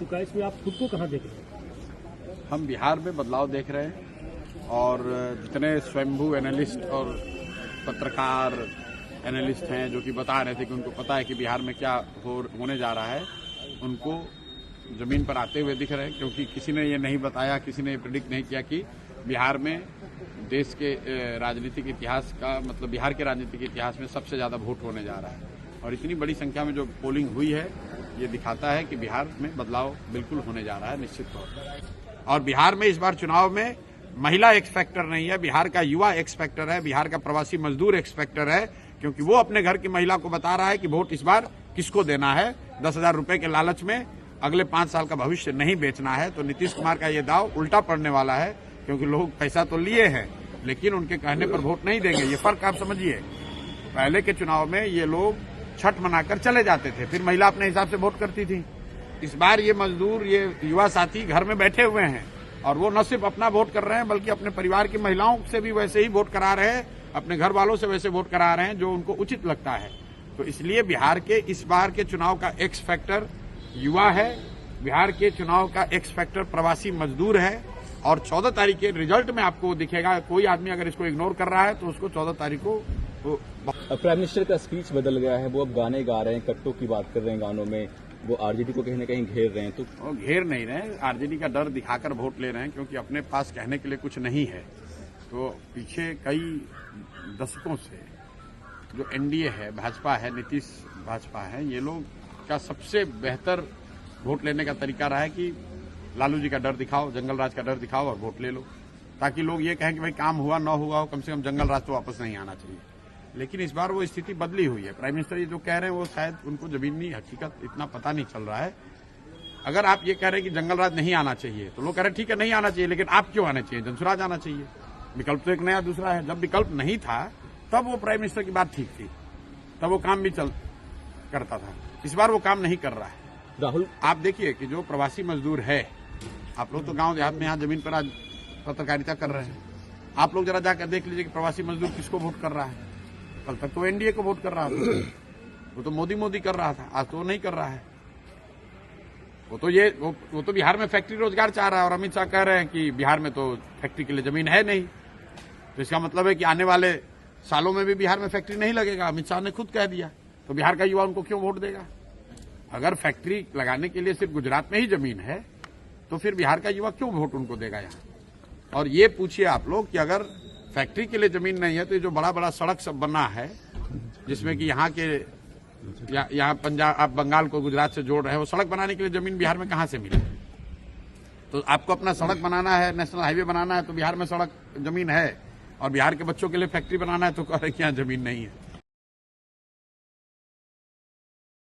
इसमें आप खुद को कहाँ देख रहे हैं? हम बिहार में बदलाव देख रहे हैं और जितने स्वयंभू एनालिस्ट और पत्रकार एनालिस्ट हैं जो कि बता रहे थे कि उनको पता है कि बिहार में क्या होने जा रहा है, उनको जमीन पर आते हुए दिख रहे हैं। क्योंकि किसी ने ये नहीं बताया, किसी ने ये प्रेडिक्ट नहीं किया कि बिहार में देश के राजनीतिक इतिहास का मतलब बिहार के राजनीतिक इतिहास में सबसे ज्यादा वोट होने जा रहा है। और इतनी बड़ी संख्या में जो पोलिंग हुई है, ये दिखाता है कि बिहार में बदलाव बिल्कुल होने जा रहा है निश्चित तौर पर। और बिहार में इस बार चुनाव में महिला एक्स फैक्टर नहीं है, बिहार का युवा एक्स फैक्टर है, बिहार का प्रवासी मजदूर एक्स फैक्टर है। क्योंकि वो अपने घर की महिला को बता रहा है कि वोट इस बार किसको देना है। 10,000 रुपए के लालच में अगले 5 साल का भविष्य नहीं बेचना है। तो नीतीश कुमार का ये दाव उल्टा पड़ने वाला है, क्योंकि लोग पैसा तो लिए हैं लेकिन उनके कहने पर वोट नहीं देंगे। ये फर्क आप समझिए। पहले के चुनाव में ये लोग छठ मनाकर चले जाते थे, फिर महिला अपने हिसाब से वोट करती थी। इस बार ये मजदूर, ये युवा साथी घर में बैठे हुए हैं और वो न सिर्फ अपना वोट कर रहे हैं बल्कि अपने परिवार की महिलाओं से भी वैसे ही वोट करा रहे हैं, अपने घर वालों से वैसे वोट करा रहे हैं जो उनको उचित लगता है। तो इसलिए बिहार के इस बार के चुनाव का एक्स फैक्टर युवा है, बिहार के चुनाव का एक्स फैक्टर प्रवासी मजदूर है। और 14 तारीख के रिजल्ट में आपको दिखेगा। कोई आदमी अगर इसको इग्नोर कर रहा है तो उसको 14 तारीख को प्राइम मिनिस्टर का स्पीच बदल गया है। वो अब गाने गा रहे हैं, कट्टों की बात कर रहे हैं गानों में। वो आरजेडी को कहीं न कहीं घेर रहे हैं। तो वो घेर नहीं रहे, आरजेडी का डर दिखाकर वोट ले रहे हैं, क्योंकि अपने पास कहने के लिए कुछ नहीं है। तो पीछे कई दशकों से जो एनडीए है, भाजपा है, नीतीश भाजपा है, ये लोग का सबसे बेहतर वोट लेने का तरीका रहा है कि लालू जी का डर दिखाओ, जंगल राज का डर दिखाओ और वोट ले लो, ताकि लोग ये कहें कि भाई काम हुआ ना हुआ हो, कम से कम जंगल राज तो वापस नहीं आना चाहिए। लेकिन इस बार वो स्थिति बदली हुई है। प्राइम मिनिस्टर ये जो कह रहे हैं वो शायद उनको जमीनी हकीकत इतना पता नहीं चल रहा है। अगर आप ये कह रहे हैं कि जंगल राज नहीं आना चाहिए तो लोग कह रहे हैं ठीक है नहीं आना चाहिए, लेकिन आप क्यों आना चाहिए? जनसुराज आना चाहिए। विकल्प तो एक नया दूसरा है। जब विकल्प नहीं था तब वो प्राइम मिनिस्टर की बात ठीक थी, तब वो काम भी करता था। इस बार वो काम नहीं कर रहा है। राहुल, आप देखिए कि जो प्रवासी मजदूर है, आप लोग तो गांव देहात में यहाँ जमीन पर आज पत्रकारिता कर रहे हैं, आप लोग जरा जाकर देख लीजिए कि प्रवासी मजदूर किसको वोट कर रहा है। कल तक तो एनडीए को वोट कर रहा था, वो तो मोदी कर रहा था, आज तो वो नहीं कर रहा है। वो तो बिहार में फैक्ट्री रोजगार चाह रहा है और अमित शाह कह रहे हैं कि बिहार में तो फैक्ट्री के लिए जमीन है नहीं। तो इसका मतलब है कि आने वाले सालों में भी बिहार में फैक्ट्री नहीं लगेगा। अमित शाह ने खुद कह दिया। तो बिहार का युवा उनको क्यों वोट देगा? अगर फैक्ट्री लगाने के लिए सिर्फ गुजरात में ही जमीन है तो फिर बिहार का युवा क्यों वोट उनको देगा यहाँ? और ये पूछिए आप लोग कि अगर फैक्ट्री के लिए जमीन नहीं है तो ये जो बड़ा बड़ा सड़क सब बना है, जिसमें कि यहाँ पंजाब, आप बंगाल को गुजरात से जोड़ रहे हैं, वो सड़क बनाने के लिए जमीन बिहार में कहाँ से मिले? तो आपको अपना सड़क बनाना है, नेशनल हाईवे बनाना है तो बिहार में सड़क जमीन है, और बिहार के बच्चों के लिए फैक्ट्री बनाना है तो कह रहे हैं कि यहाँ जमीन नहीं है।